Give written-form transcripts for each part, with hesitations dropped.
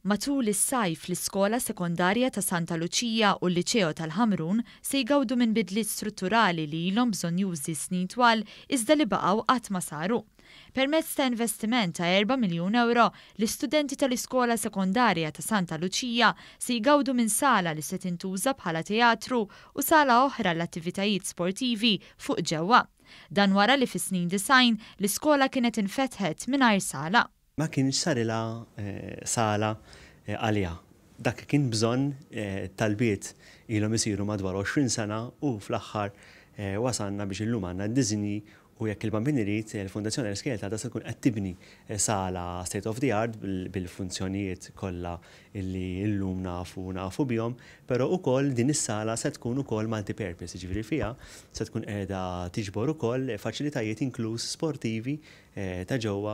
Matul is-sajf fl-iskola sekondarja ta' Santa Luċija u l-Liċeo tal-Ħamrun se jgawdu minn bidliet strutturali li ilhom bżonn jużi snin twal iżda li baqgħu qatt ma saru. Permezz ta' investiment ta' 4 miljun euro, l-istudenti tal-iskola sekondarja ta' Santa Luċija se jgawdu minn sala li se tintuża bħala teatru u sala oħra l-attivitajiet sportivi fuq ġewwa. Dan wara li fis-snin design l-iskola kienet infetħet mingħajr sala. Ma kienx sarila sala għalija. Dak kien bżonn talbiet ilhom isiru madwar 20 sena u fl-aħħar wasalna biex illum għandna d-diżinji u jekk il-bambin irid il-Fundazzjoni Fl-Iskejjel tagħha se tkun qed tibni sala state of the art bil-funzjonijiet kollha illi llum nafu bihom, però ukoll din is-sala se tkun ukoll multi-purpose, jiġifieri fiha se tkun qiegħda tiġbor ukoll faċilitajiet inkluż sportivi ta' ġewwa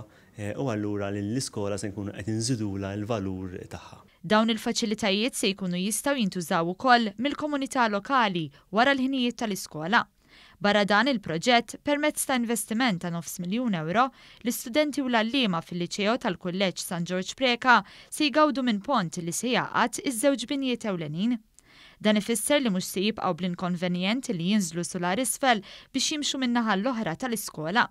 u allura l-iskola se nkunu qed inżidula l-valur tagħha. Dawn il-faċilitajiet se jkunu jistgħu jintużaw ukoll mill-komunità lokali wara l-ħinijiet tal-iskola. Barra dan il-proġett, permezz ta' investiment ta' 500,000 euro, l-istudenti u l-allima fil-Liċeo tal-Kulleġġ San George Preka se jgawdu minn pont li se jgħaqad iż-żewġ binijiet ewlenin. Dan ifisser li mhux se jibqgħu bl-inkonvenjent li jinżlu sular isfel biex jimxu min-naħa l-oħra tal-iskola.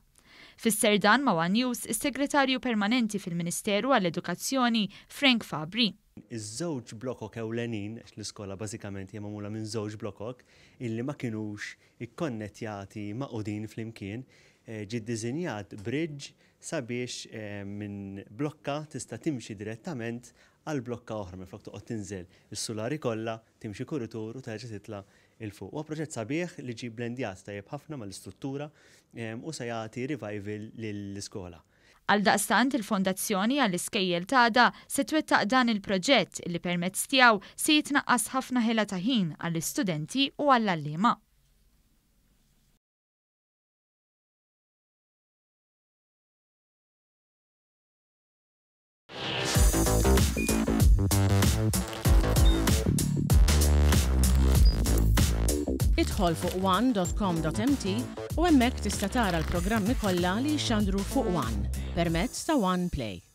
Fisser dan ma' One News is-Segretarju Permanenti fil-Ministeru għall-Edukazzjoni Frank Fabri. Iż-żewġ blokok ewlenin, l-iskola bażikament hija magħmula minn żewġ blokok illi ma kinux ikkonnettjati maqudin flimkien, ġie ddiżinjat bridge sabiex minn blokka tista' timxi direttament għal blokka oħra minflok toqgħod tinżel is-sulari kollha, timxi kuritur u terġa' titla' il fuq. Huwa proġett sabiħ li ġie blendjat tajjeb ħafna mal-istruttura u se jagħti revival lill-iskola. Għaldaqstant il-Fondazzjoni għall-Iskejjel tagħha se twettaq dan il-proġett li permezz tiegħu se jitnaqqas ħafna ħela ta' ħin għall-istudenti u għall-allima. Idħol fuq one.com.mt u hemmhekk tista' tara l-programmi kollha li jxandru fuq One permezz ta' One Play.